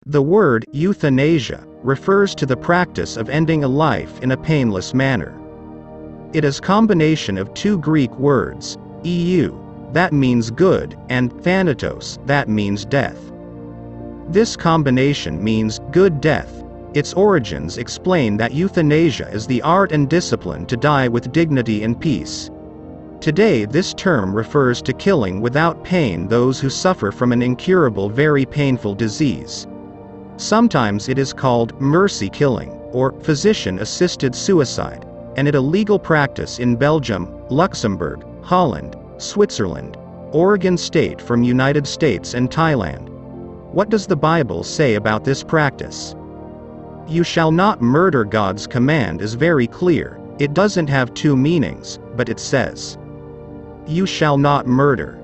The word euthanasia refers to the practice of ending a life in a painless manner. It is a combination of two Greek words, eu, that means good, and thanatos, that means death. This combination means good death. Its origins explain that euthanasia is the art and discipline to die with dignity and peace. Today this term refers to killing without pain those who suffer from an incurable, very painful disease. Sometimes it is called mercy killing, or physician-assisted suicide, and it is a legal practice in Belgium, Luxembourg, Holland, Switzerland, Oregon State from United States and Thailand. What does the Bible say about this practice? You shall not murder. God's command is very clear. It doesn't have two meanings, but it says, you shall not murder.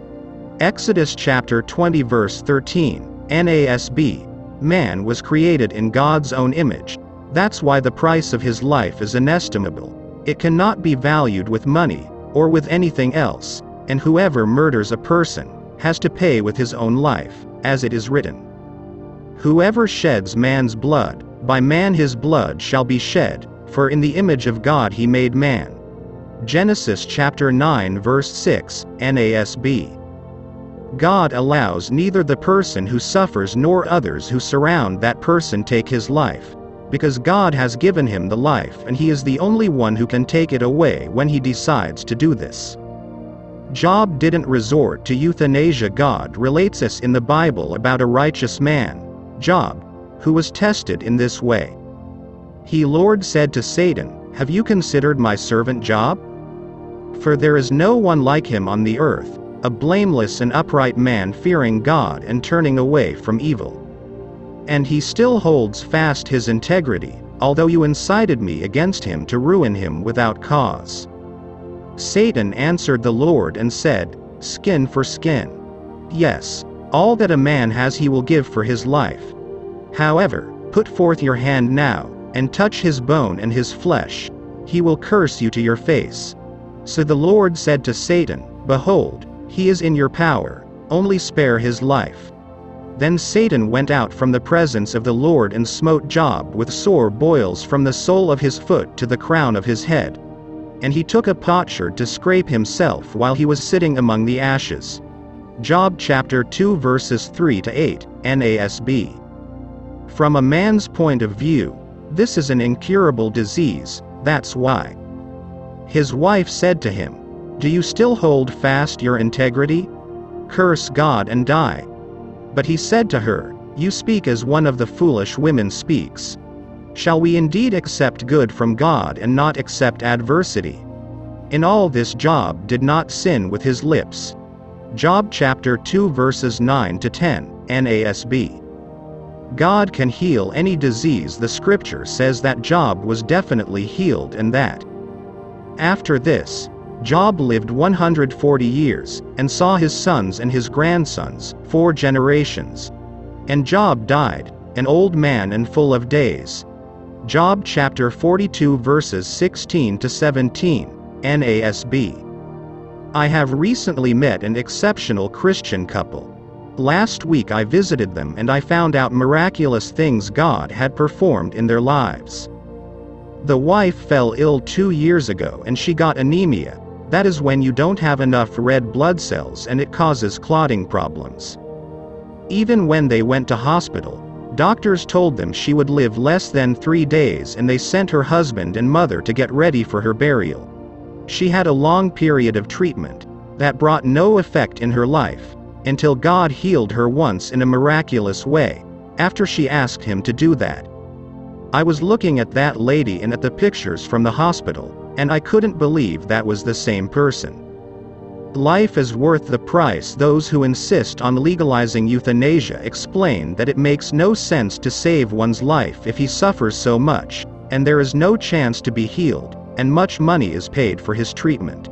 Exodus chapter 20 verse 13, NASB. Man was created in God's own image. That's why the price of his life is inestimable. It cannot be valued with money, or with anything else, and whoever murders a person has to pay with his own life, as it is written. Whoever sheds man's blood, by man his blood shall be shed, for in the image of God he made man. Genesis chapter 9 verse 6, NASB. God allows neither the person who suffers nor others who surround that person take his life, because God has given him the life and he is the only one who can take it away when he decides to do this. Job didn't resort to euthanasia. God relates us in the Bible about a righteous man, Job, who was tested in this way. He Lord said to Satan, have you considered my servant Job? For there is no one like him on the earth, a blameless and upright man fearing God and turning away from evil. And he still holds fast his integrity, although you incited me against him to ruin him without cause. Satan answered the Lord and said, skin for skin. Yes, all that a man has he will give for his life. However, put forth your hand now, and touch his bone and his flesh. He will curse you to your face. So the Lord said to Satan, behold, he is in your power, only spare his life. Then Satan went out from the presence of the Lord and smote Job with sore boils from the sole of his foot to the crown of his head. And he took a potsherd to scrape himself while he was sitting among the ashes. Job chapter 2 verses 3 to 8, NASB. From a man's point of view, this is an incurable disease, that's why. His wife said to him, do you still hold fast your integrity? Curse God and die. But he said to her, you speak as one of the foolish women speaks. Shall we indeed accept good from God and not accept adversity? In all this Job did not sin with his lips. Job chapter 2 verses 9 to 10, NASB. God can heal any disease. The scripture says that Job was definitely healed and that. After this, Job lived 140 years, and saw his sons and his grandsons, 4 generations. And Job died, an old man and full of days. Job chapter 42 verses 16 to 17, NASB. I have recently met an exceptional Christian couple. Last week I visited them and I found out miraculous things God had performed in their lives. The wife fell ill 2 years ago and she got anemia. That is when you don't have enough red blood cells and it causes clotting problems. Even when they went to hospital, doctors told them she would live less than 3 days and they sent her husband and mother to get ready for her burial. She had a long period of treatment that brought no effect in her life, until God healed her once in a miraculous way, after she asked him to do that. I was looking at that lady and at the pictures from the hospital, and I couldn't believe that was the same person. Life is worth the price. Those who insist on legalizing euthanasia explain that it makes no sense to save one's life if he suffers so much, and there is no chance to be healed, and much money is paid for his treatment.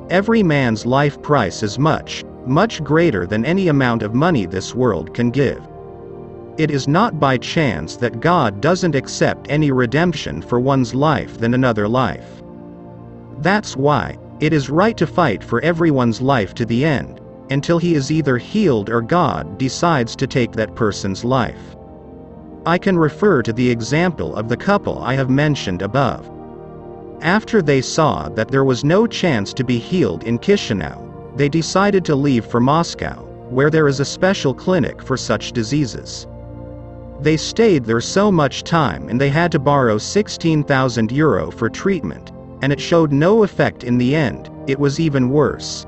Every man's life price is much, much greater than any amount of money this world can give. It is not by chance that God doesn't accept any redemption for one's life than another life. That's why it is right to fight for everyone's life to the end, until he is either healed or God decides to take that person's life. I can refer to the example of the couple I have mentioned above. After they saw that there was no chance to be healed in Chisinau, they decided to leave for Moscow, where there is a special clinic for such diseases. They stayed there so much time and they had to borrow 16,000 euro for treatment, and it showed no effect in the end. It was even worse.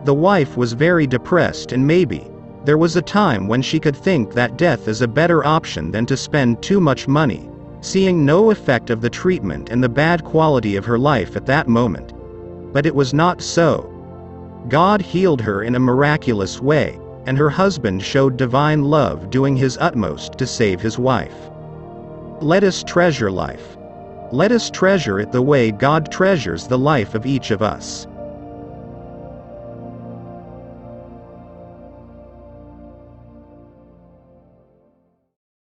The wife was very depressed, and maybe there was a time when she could think that death is a better option than to spend too much money, seeing no effect of the treatment and the bad quality of her life at that moment. But it was not so. God healed her in a miraculous way, and her husband showed divine love, doing his utmost to save his wife. Let us treasure life. Let us treasure it the way God treasures the life of each of us.